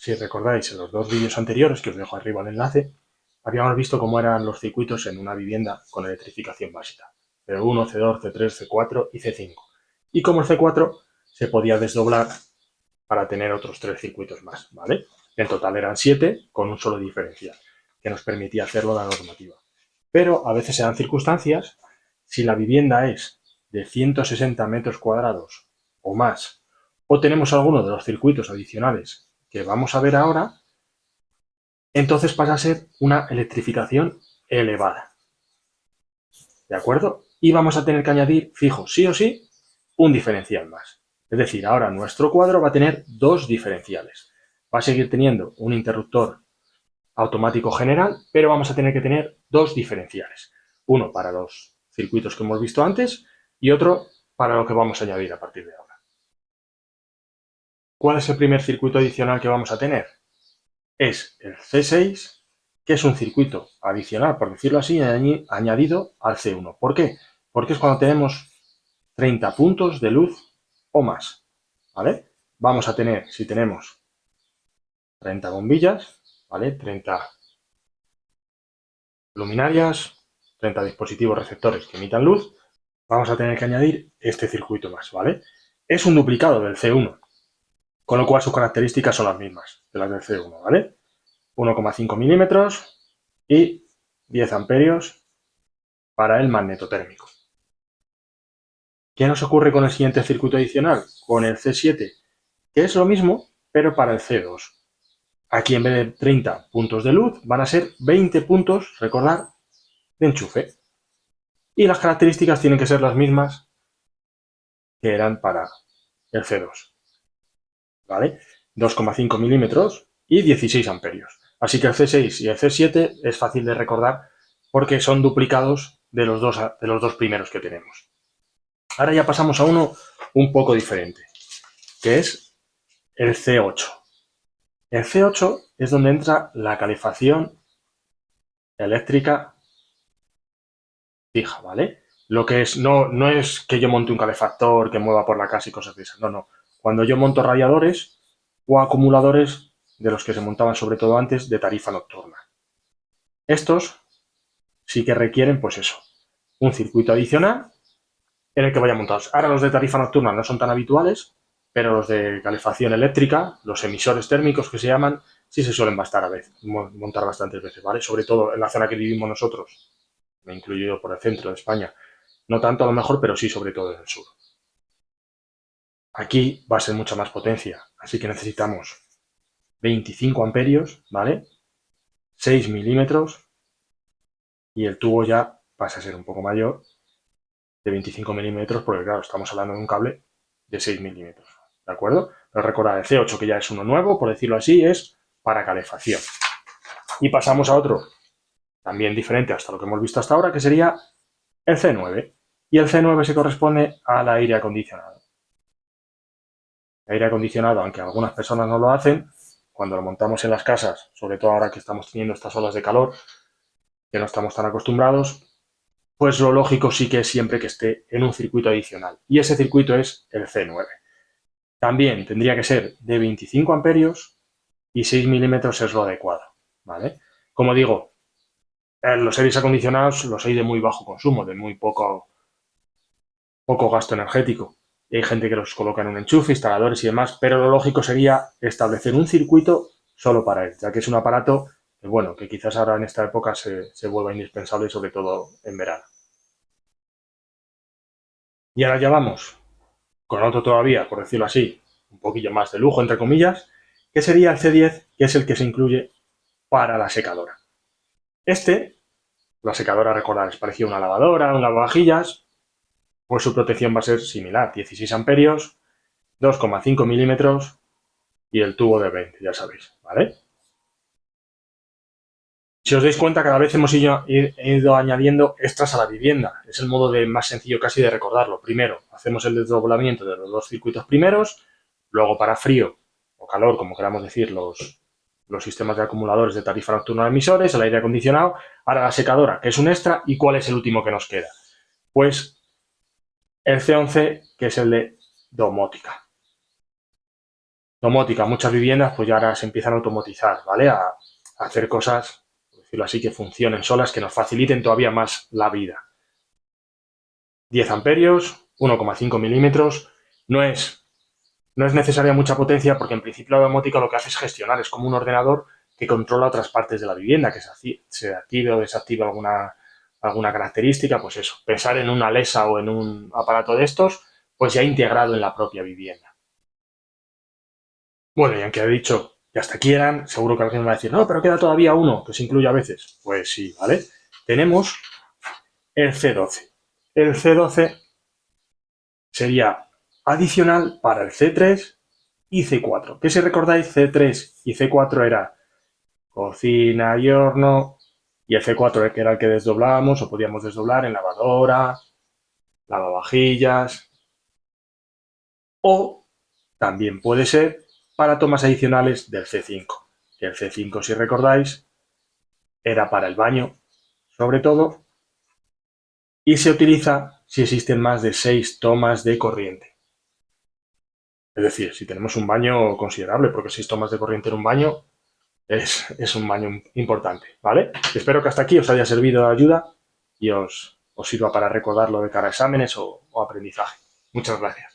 Si recordáis en los dos vídeos anteriores, que os dejo arriba el enlace, habíamos visto cómo eran los circuitos en una vivienda con electrificación básica. C1, C2, C3, C4 y C5. Y como el C4 se podía desdoblar para tener otros 3 circuitos más, ¿vale? En total eran 7 con un solo diferencial, que nos permitía hacerlo la normativa. Pero a veces se dan circunstancias, si la vivienda es de 160 metros cuadrados o más, o tenemos alguno de los circuitos adicionales que vamos a ver ahora, entonces pasa a ser una electrificación elevada. ¿De acuerdo? Y vamos a tener que añadir, fijo, sí o sí, un diferencial más. Es decir, ahora nuestro cuadro va a tener 2 diferenciales. Va a seguir teniendo un interruptor automático general, pero vamos a tener que tener 2 diferenciales. Uno para los circuitos que hemos visto antes y otro para lo que vamos a añadir a partir de ahora. ¿Cuál es el primer circuito adicional que vamos a tener? Es el C6, que es un circuito adicional, por decirlo así, añadido al C1. ¿Por qué? Porque es cuando tenemos 30 puntos de luz o más, ¿vale? Vamos a tener, si tenemos 30 bombillas, ¿vale? 30 luminarias, 30 dispositivos receptores que emitan luz, vamos a tener que añadir este circuito más, ¿vale? Es un duplicado del C1, con lo cual sus características son las mismas de las del C1, ¿vale? 1,5 milímetros y 10 amperios para el magnetotérmico. ¿Qué nos ocurre con el siguiente circuito adicional? Con el C7, que es lo mismo, pero para el C2. Aquí en vez de 30 puntos de luz van a ser 20 puntos, recordar, de enchufe. Y las características tienen que ser las mismas que eran para el C2. ¿Vale? 2,5 milímetros y 16 amperios. Así que el C6 y el C7 es fácil de recordar porque son duplicados de los dos primeros que tenemos. Ahora ya pasamos a uno un poco diferente, que es el C8. El C8 es donde entra la calefacción eléctrica fija, ¿vale? Lo que es, no es que yo monte un calefactor que mueva por la casa y cosas de esas, no. Cuando yo monto radiadores o acumuladores de los que se montaban sobre todo antes de tarifa nocturna. Estos sí que requieren, pues eso, un circuito adicional en el que vayan montados. Ahora los de tarifa nocturna no son tan habituales, pero los de calefacción eléctrica, los emisores térmicos que se llaman, sí se suelen montar bastantes veces, ¿vale? Sobre todo en la zona que vivimos nosotros, me incluyo yo por el centro de España. No tanto a lo mejor, pero sí sobre todo en el sur. Aquí va a ser mucha más potencia, así que necesitamos 25 amperios, ¿vale? 6 milímetros y el tubo ya pasa a ser un poco mayor, de 25 milímetros, porque claro, estamos hablando de un cable de 6 milímetros, ¿de acuerdo? Pero recordad, el C8, que ya es uno nuevo, por decirlo así, es para calefacción. Y pasamos a otro, también diferente hasta lo que hemos visto hasta ahora, que sería el C9. Y el C9 se corresponde al aire acondicionado. El aire acondicionado, aunque algunas personas no lo hacen, cuando lo montamos en las casas, sobre todo ahora que estamos teniendo estas olas de calor, que no estamos tan acostumbrados, pues lo lógico sí que es siempre que esté en un circuito adicional. Y ese circuito es el C9. También tendría que ser de 25 amperios y 6 milímetros es lo adecuado, ¿vale? Como digo, los aires acondicionados los hay de muy bajo consumo, de muy poco gasto energético. Y hay gente que los coloca en un enchufe, instaladores y demás, pero lo lógico sería establecer un circuito solo para él, ya que es un aparato que, bueno, que quizás ahora en esta época se vuelva indispensable, sobre todo en verano. Y ahora ya vamos con otro todavía, por decirlo así, un poquillo más de lujo, entre comillas, que sería el C10, que es el que se incluye para la secadora. La secadora, recordad, es parecida a una lavadora, un lavavajillas, pues su protección va a ser similar, 16 amperios, 2,5 milímetros y el tubo de 20, ya sabéis, ¿vale? Si os dais cuenta, cada vez hemos ido añadiendo extras a la vivienda. Es el modo más sencillo casi de recordarlo. Primero, hacemos el desdoblamiento de los dos circuitos primeros, luego para frío o calor, como queramos decir, los sistemas de acumuladores de tarifa nocturna de emisores, el aire acondicionado, ahora la secadora, que es un extra, ¿y cuál es el último que nos queda? Pues el C11, que es el de domótica. domótica. Muchas viviendas pues ya ahora se empiezan a automatizar, ¿vale? A hacer cosas, por decirlo así, que funcionen solas, que nos faciliten todavía más la vida. 10 amperios, 1,5 milímetros. No es necesaria mucha potencia porque en principio la domótica lo que hace es gestionar. Es como un ordenador que controla otras partes de la vivienda, que se active o desactive alguna característica, pues eso. Pensar en una Alexa o en un aparato de estos, pues ya integrado en la propia vivienda. Bueno, y aunque he dicho que hasta aquí eran, seguro que alguien va a decir, no, pero queda todavía uno, que se incluye a veces. Pues sí, ¿vale? Tenemos el C12. El C12 sería adicional para el C3 y C4. Que si recordáis, C3 y C4 era cocina y horno, y el C4 que era el que desdoblábamos o podíamos desdoblar en lavadora, lavavajillas, o también puede ser para tomas adicionales del C5. Que el C5, si recordáis, era para el baño, sobre todo, y se utiliza si existen más de 6 tomas de corriente. Es decir, si tenemos un baño considerable, porque 6 tomas de corriente en un baño es un baño importante, ¿vale? Espero que hasta aquí os haya servido de ayuda y os sirva para recordarlo de cara a exámenes o aprendizaje. Muchas gracias.